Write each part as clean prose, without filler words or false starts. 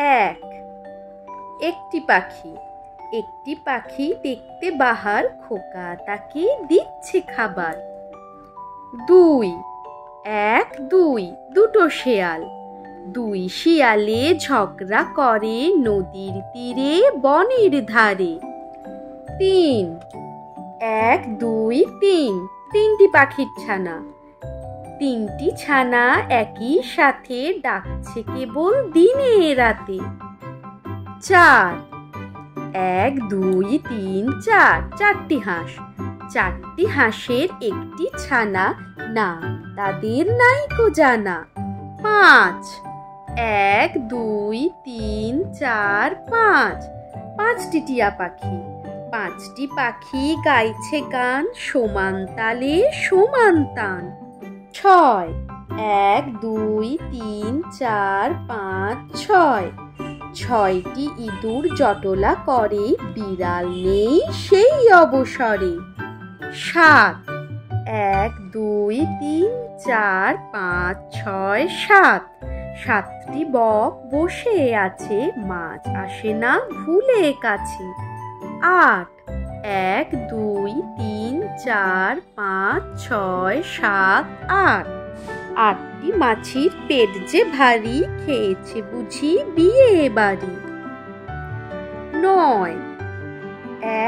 এক, একটি পাখি। একটি পাখি দেখতে বাহার, খোকা তাকে দিচ্ছে খাবার। দুই, এক দুই, দুটো শেয়াল। দুই শিয়ালে ঝগড়া করে নদীর তীরে বনের ধারে। তিন, এক দুই তিন, তিনটি পাখির ছানা। তিনটি ছানা একই সাথে ডাকছে কেবল দিনে রাতে। চার, এক দুই তিন চার, চারটি হাঁস। চারটি হাঁসের একটি ছানা, নাম তাদের নাইকো জানা। পাঁচ, এক দুই তিন চার পাঁচ, পাঁচটি টিয়া পাখি। পাঁচটি পাখি গাইছে গান, সমান তালে সমান তান। ছয়, এক দুই তিন চার পাঁচ ছয়, ছয়টি ইঁদুর জটলা করে, বিড়াল নেই সেই অবসরে। সাত, এক দুই তিন চার পাঁচ ছয় সাত, সাতটি বক বসে আছে, মাছ আসে না ভুলে কাছে। আট, এক দুই তিন চার পাঁচ ছয় সাত আট, আটটি মাছির পেট যে ভারী, খেয়েছে বুঝি বিয়ে বাড়ি। নয়,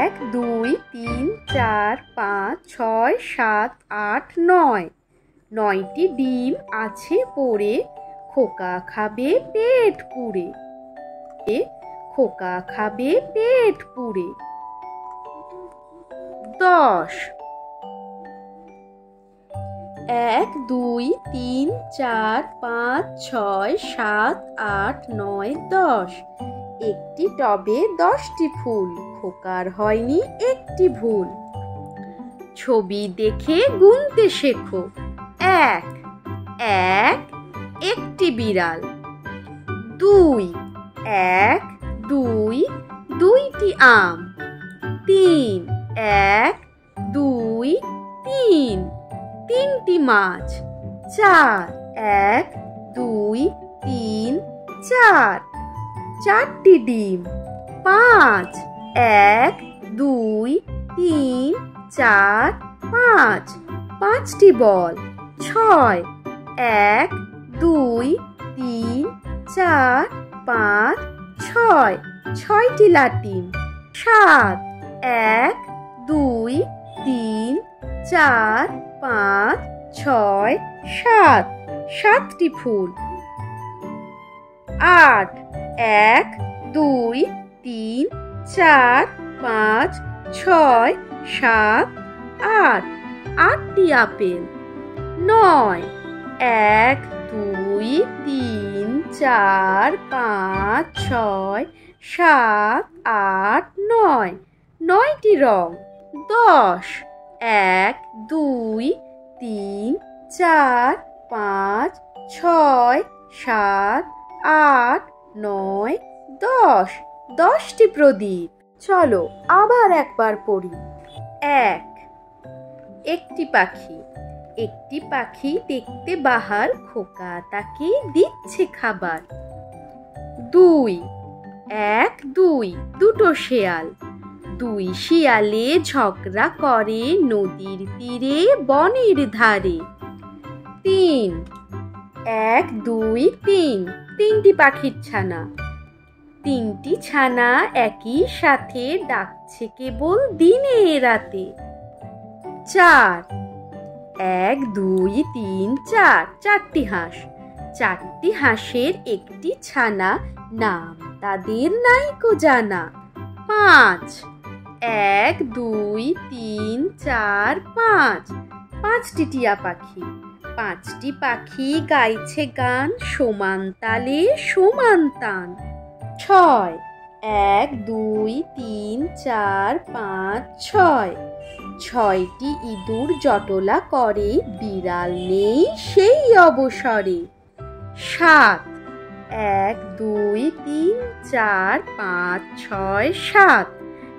এক দুই তিন চার পাঁচ ছয় সাত আট নয়, নয়টি ডিম আছে পড়ে, খোকা খাবে পেট পুড়ে। খোকা খাবে পেট পুড়ে। দশ, এক দুই তিন চার পাঁচ ছয় সাত আট নয় দশ, একটি টবে 10টি ফুল, খোকার হয়নি একটি ভুল। ছবি দেখে গুনতে শেখো। এক, এক একটি বিড়াল। দুই, এক দুই, দুইটি আম। তিন, এক দুই তিন, তিনটি মাছ। চার, এক দুই তিন চার, চারটি ডিম। পাঁচ, এক দুই তিন চার পাঁচ, পাঁচটি বল। ছয়, এক দুই তিন চার পাঁচ ছয়, ছয়টি লাটিম। সাত, এক দুই তিন চার পাঁচ ছয় সাত, সাতটি ফুল। আট, এক দুই তিন চার পাঁচ ছয় সাত আট, আটটি আপেল। নয়, এক দুই তিন চার পাঁচ ছয় সাত আট নয়, নয়টি রং। দশ, এক দুই তিন চার পাঁচ ছয় সাত আট নয় দশ, 10টি প্রদীপ। চলো আবার একবার পড়ি। এক, একটি পাখি। একটি পাখি দেখতে বাহার, খোকা তাকে দিচ্ছে খাবার। দুই, এক দুই, দুটো শেয়াল। দুই শিয়ালে ঝগড়া করে নদীর তীরে বনের ধারে। তিন, এক দুই তিন, তিনটি পাখির ছানা। তিনটি ছানা একই সাথে ডাকছে কেবল দিনে রাতে। চার, এক দুই তিন চার, চারটি হাঁস। চারটি হাঁসের একটি ছানা, নাম তাদের নাইকো জানা। পাঁচ, এক দুই তিন চার পাঁচ, পাঁচটি টিয়া পাখি। পাঁচটি পাখি গাইছে গান, সমান তালে সমান তান। ছয়, এক দুই তিন চার পাঁচ ছয়, ছয়টি ইঁদুর জটলা করে, বিড়াল নেই সেই অবসরে। সাত, এক দুই তিন চার পাঁচ ছয় সাত,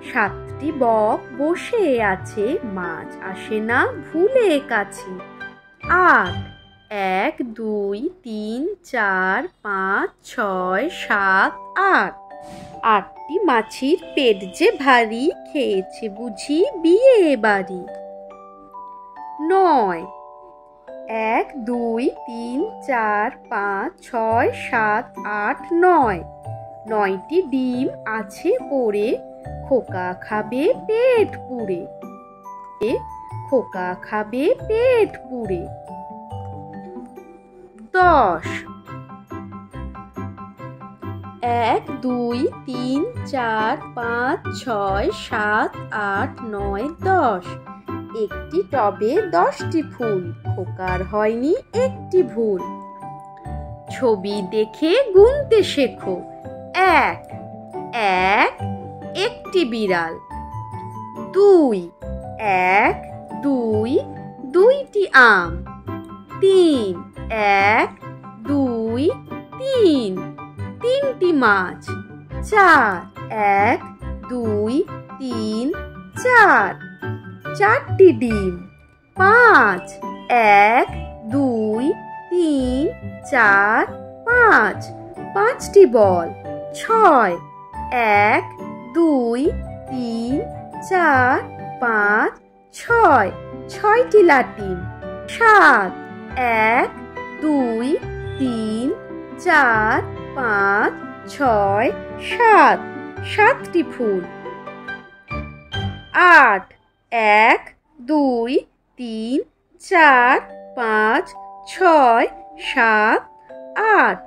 সাতটি বক বসে আছে, মাছ আসে না ভুলে কাছে। আট, 1 2 3 4 5 6 7 8 8টি মাছির পেট যে ভারী, খেয়েছে বুঝি বিয়ে বাড়ি। 9 1 2 3 4 5 6 7 8 9 9টি ডিম আছে পড়ে, খোকা খাবে পেট পুড়ে। খোকা খাবে পেট পুড়ে। 10 1 2 3 4 5 6 7 8 9 10 একটি টবে 10টি ফুল, খোকার হয়নি একটি ভুল। ছবি দেখে গুনতে শেখো। 1 1 একটি বিড়াল। 2 1 2 দুইটি আম। 3 1 2 3 তিনটি মাছ। 4 1 2 3 4 চারটি ডিম। 5 1 2 3 4 5 পাঁচটি বল। 6 1 2 3 4 5 6 ছয়টি লাটিম। 7 1 2 3 4 5 6 7 সাতটি ফুল। 8 1 2 3 4 5 6 7 8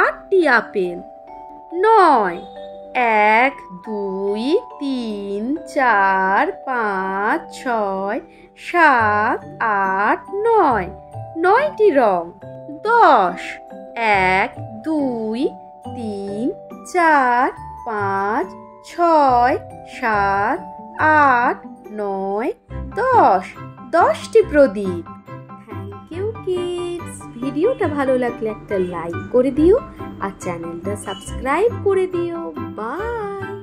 আটটি আপেল। 9 1 2 3 4 5 6 7 8 9 9টি রং। 10 1 2 3 4 5 6 7 8 9 10 10টি প্রদীপ। Thank you kids. ভিডিওটা ভালো লাগলে একটা লাইক করে দিও আর চ্যানেলটা সাবস্ক্রাইব করে দিও। বাই।